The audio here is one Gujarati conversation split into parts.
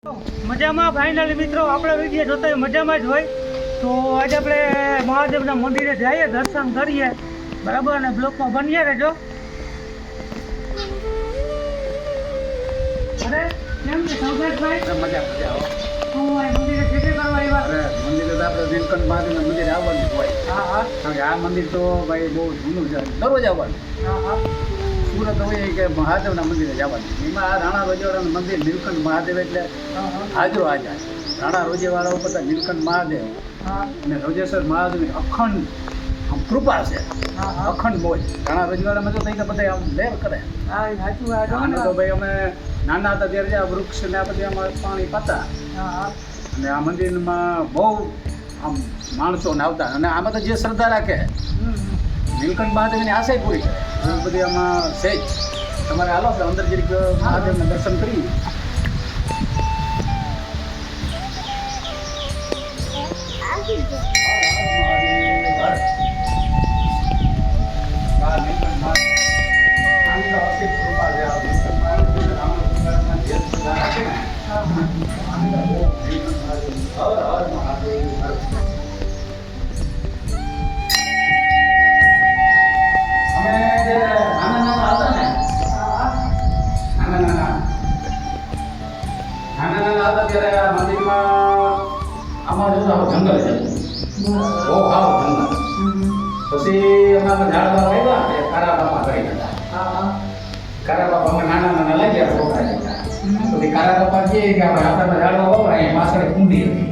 મજામાં ફાઇનલી મિત્રો આપણે વિડીયો જોતા મજામાં જ હોય તો આજે આપણે મહાદેવના મંદિરે જઈએ દર્શન કરીએ બરાબર અને બ્લોકમાં બનીએ રહેજો. અરે કેમ છે સૌભાષભાઈ? મજા હું આ મંદિરે ખેતી કરવા આવ્યા. અરે મંદિરે તો આપણે નીલકંઠ મહાદેવના મંદિરે આવવાનું હોય. હા હા કારણ કે આ મંદિર તો ભાઈ બહુ જૂનું છે, દરરોજ આવવાનું. હા હા સુરત હોય કે મહાદેવના મંદિરે જવાનું. એમાં આ રાણા રોજેવાળાનું મંદિર નીલકંઠ મહાદેવ એટલે હાજરો હાજર. રાણા રોજેવાળા ઉપર નીલકંઠ મહાદેવ હા અને રોજેશ્વર મહાદેવની અખંડ કૃપા છે, હા અખંડ મોજ. રાણા રોજેવાળામાં તો થઈ તો બધા આમ લેર કરે. હા સાચું વાત આને તો ભાઈ અમે નાના હતા ત્યારે આ વૃક્ષ ને આ બધી આમાં પાણી પાતા હા અને આ મંદિરમાં બહુ આમ માણસો આવતા અને આમાં તો જે શ્રદ્ધા રાખે નીલકંઠ મહાદેવની આશય પૂરી કરે. એ બધી આમાં છે જ. તમારે હાલો આપણે અંદર જરીક મહાદેવના દર્શન કરી. જંગલ છે, બહુ ખાવ જંગલ. પછી અમારા ઝાડવા આવ્યા એ કારા બાપા કરી હતા. કારા બાપા અમે નાના નાના લાગ્યા છોકરા હતા. પછી કારા બાપા કહે કે આપણે આપણા ઝાડવા વાવરા એ પાછળ કુંડી હતી.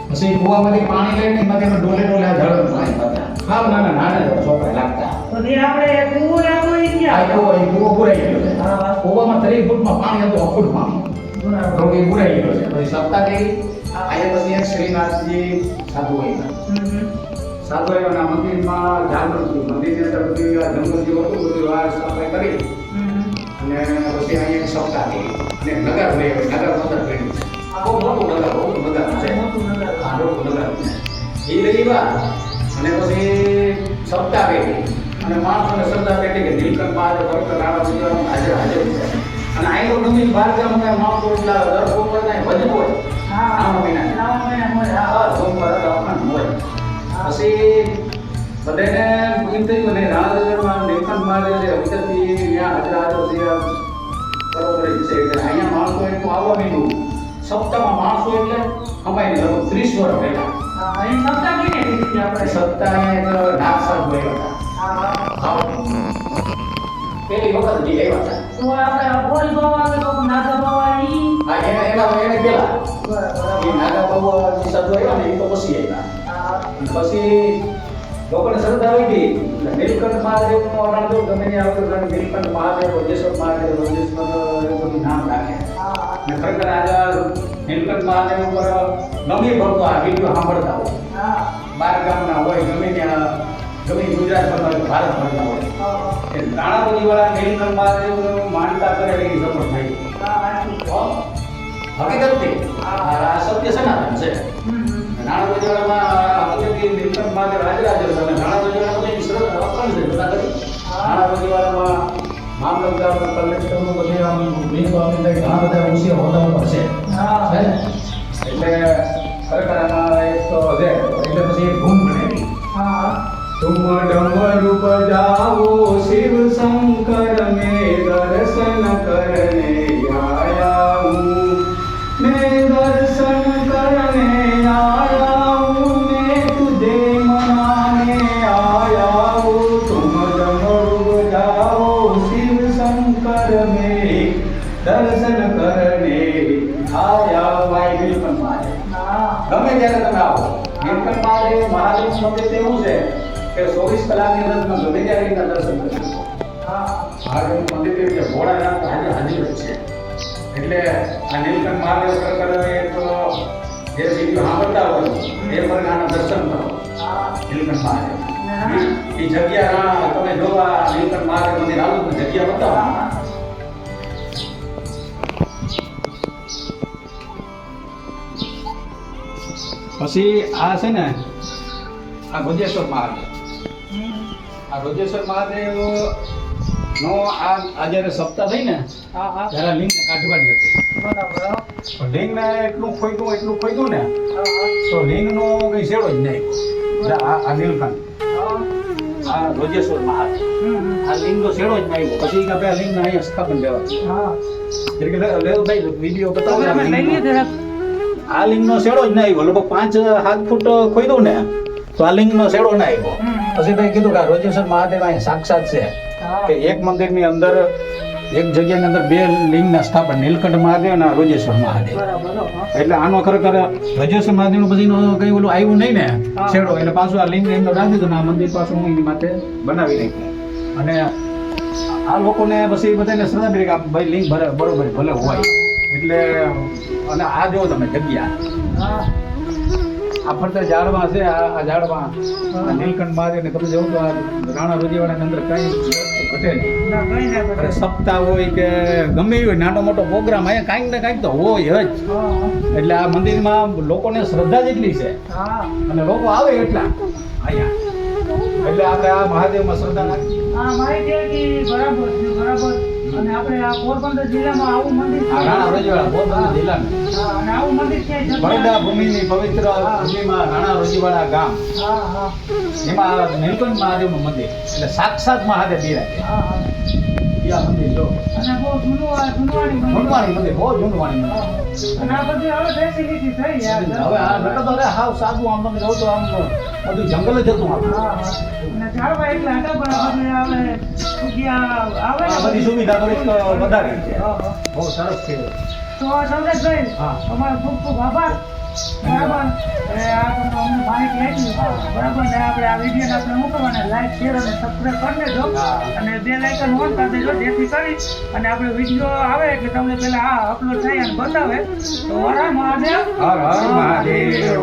પછી કુવામાંથી પાણી લઈને એમાંથી અમે ડોલે ડોલે આ ઝાડવાનું પાણી પાતા. ખાવ નાના નાના છોકરા લાગતા. તો તે આપણે કૂવો રાખો ઈ ક્યાં? આ કૂવો પુરાઈ ગયો છે. કૂવામાં 30 ફૂટમાં પાણી હતું, અખૂટ પાણી. રોગી પુરાઈ ગયો છે. પછી સપ્તાહ ગઈ અહીંયા પછી એક શ્રીનાથજી સાધુ આવ્યા. સાધુ આવ્યા મંદિરમાં જાગૃતિ મંદિરની અંદર બધી આ જંગલ જે હતું બધું વાર સફાઈ કરી અને પછી અહીંયા એક સપ્તાહ ગઈ અને નગર નગર મંદિર બન્યું. બહુ મોટું નગર છે. મોટું નગર એ લઈ ગયા અને પછી સપ્તાહ ગઈ અને માણસોને શ્રદ્ધા પેટી કે નીલકંઠ મહાદેવ પવિત્ર રાણા રોજેવાળામાં હાજર હાજર છે. અને અહીં તો ગમે બહાર ગામ માણસો એટલા દર સોમવાર ભજન હોય. પછી બધાને એમ થયું અને રાણાદેવમાં નીલકંઠ મહાદેવ છે અવિતરથી ત્યાં હાજર બરોબર છે. એટલે અહીંયા માણસો એટલું આવવા માંડ્યું. સપ્તાહમાં માણસો એટલે અમારી લગભગ 30 વર્ષ પહેલા સપ્તાહ અહીંયા નાગસાદ ગયા હતા. પેલી વખત જે આવ્યા હતા એને પેલા એ નાગા બાબા સાધુ આવ્યા ને એ તો પછી આવ્યા. પછી લોકોને શ્રદ્ધા આવી ગઈ એટલે નીલકંઠ મહાદેવનું અડાણ જો ગમે ત્યાં આવતું નીલકંઠ મહાદેવ રોજેશ્વર મહાદેવ રોજેશ્વર એવું બધું નામ રાખે. ને ખરેખર આજે નીલકંઠ મહાદેવ ઉપર ગમે ભક્તો આ વિડીયો સાંભળતા હોય, બાર ગામના હોય, ગમે ત્યાં ગમે ગુજરાત ભરના ભારત ભરના હોય એ રાણા રોજેવાળા નીલકંઠ મહાદેવનું માનતા કરે એની સફળ થાય. હકીકતથી આ સત્ય સનાતન છે. રાણા રોજેવાળામાં હકીકતથી નીલકંઠ મહાદેવ હાજર હાજર છે અને રાણા રોજેવાળામાં એની શ્રદ્ધા અખંડ છે. બધા કરી રાણા રોજેવાળામાં મામલતદાર કલેક્ટરનું બધે આમ લીંક આપીને ઘણા બધા ઊંચી હોદ્દા ઉપર છે. એટલે ખરેખર આમાં એક તો છે એટલે પછી એક ધૂમ બનાવી. तुम डमरू बजाओ शिव शंकर में दर्शन करने आया हूँ, मैं दर्शन करने आया हूँ, मैं तुझे मनाने आया हूँ. तुम डमरू बजाओ शिव शंकर में दर्शन करने आया हूँ. भाई નીલકંઠ મહાદેવ ગમે ત્યારે તમે આવો. નીલકંઠ મહાદેવ મહાદેવનું મંદિર એવું છે કે 24 કલાકની અંદર તમે ગમે ત્યારે એના દર્શન કરી શકો. મહાદેવનું મંદિર એવું છે, ભોળાનાથ હાજર હાજર જ છે. એટલે આ નીલકંઠ મહાદેવ ખરેખર એક જે વિડીયો સાંભળતા હોય એ પ્રકારના દર્શન કરો નીલકંઠ મહાદેવ. એ જગ્યા તમે જોવા નીલકંઠ મહાદેવ મંદિર આવું જગ્યા બતાવો. પછી આ છે ને આ રોજેશ્વર મહાદેવ. આ રોજેશ્વર મહાદેવ નો આ જ્યારે સપ્તાહ થઈ ને હા હા ત્યારે લિંગ કાઢવાની હતી. બરાબર હા પણ લિંગને એટલું ખોઈતું ને હા તો લિંગનો કઈ શેડો જ નહીં. એટલે આ નીલકંઠ, હા આ રોજેશ્વર મહાદેવ, આ લિંગનો શેડો જ નહીં. પછી કે ભાઈ લિંગને અહીંયા સ્થાપન લેવા. હા એટલે ભાઈ વિડીયો બતાવો. તમે લઈ લઈએ જરાક. આ લિંગનો શેડો જ ના આવ્યો. લગભગ 5-7 ફૂટ ખોઈદું ને તો આ લિંગનો શેડો ના આવ્યો. પછી ભાઈ કીધું કે આ રોજેશ્વર મહાદેવ અહીંયા સાક્ષાત છે હા કે એક મંદિરની અંદર એક જગ્યાની અંદર 2 લિંગના સ્થાપન, નીલકંઠ મહાદેવ અને આ રોજેશ્વર મહાદેવ. બરાબર હા એટલે આનો ખરેખર રોજેશ્વર મહાદેવનું પછી કઈ ઓલું આવ્યું નહીં ને હા. શેડો, એટલે પાછું આ લિંગ એમનો રાખી દીધું ને આ મંદિર પાછું હું એની માથે બનાવી નાખ્યું. અને આ લોકોને પછી બધાને શ્રદ્ધા પડી કે આ ભાઈ લિંગ બરોબર ભલે હોય. એટલે અને આ જો તમે જગ્યા હા આ ફરતા ઝાડવા છે, આ ઝાડવા આ નીલકંઠ મહાદેવ ને તમે જોવો તો આ રાણા રોજીવાડાની અંદર કઈ વસ્તુ ઘટે નહીં. ના કઈ ના અરે કરે સપ્તાહ હોય કે ગમે એ હોય, નાનો મોટો પ્રોગ્રામ અહીંયા કાંઈક ને કાંઈક તો હોય જ. હા એટલે આ મંદિરમાં લોકોને શ્રદ્ધા જેટલી છે હા અને લોકો આવે એટલા અહીંયા. એટલે આપણે આ મહાદેવમાં શ્રદ્ધા રાખીએ. હા માહિતી હતી બરાબર છે બરાબર. અને આપણે આ પોરબંદર જિલ્લામાં આવું મંદિર છે. આ રાણા રોજીવાડા પોરબંદર જિલ્લાનું હા અને આવું મંદિર છે બરોડા ભૂમિની પવિત્ર ભૂમિમાં રાણા રોજીવાડા ગામ, હા હા એમાં આ નીલકંઠ મહાદેવનું મંદિર, એટલે સાક્ષાત મહાદેવ બિરાજે. હા હા આ મંદિર જો અને બહુ જૂનવાણી મંદિર. જૂનવાણી મંદિર, બહુ જૂનવાણી મંદિર. અને આ બધી હવે ફેસિલિટી થઈ યાર. હવે આ નકર તો હવે હાવ સાદું આમ તમે જોવો તો આમ બધું જંગલ જ હતું આમ. હા હા અને ઝાડવા એટલા હતા પણ આપણે હવે જગ્યા આવે આ બધી સુવિધા થોડીક વધારે છે. હા હા બહુ સરસ છે. તો સૌરભભાઈ હા. તમારો ખૂબ ખૂબ આભાર. બરાબર આ તમને અમને માહિતી આપી બરાબર ને આપણે આ વિડીયોને આપણે મૂકવાના લાઈક શેર અને સબસ્ક્રાઈબ કરી દેજો હા. અને બેલ આઇકન ઓન કરી દેજો જેથી કરી અને આપણે વિડીયો આવે એટલે તમને પહેલા આ અપલોડ થાય અને બતાવે તો હર હર મહાદેવ. હર હર મહાદેવ.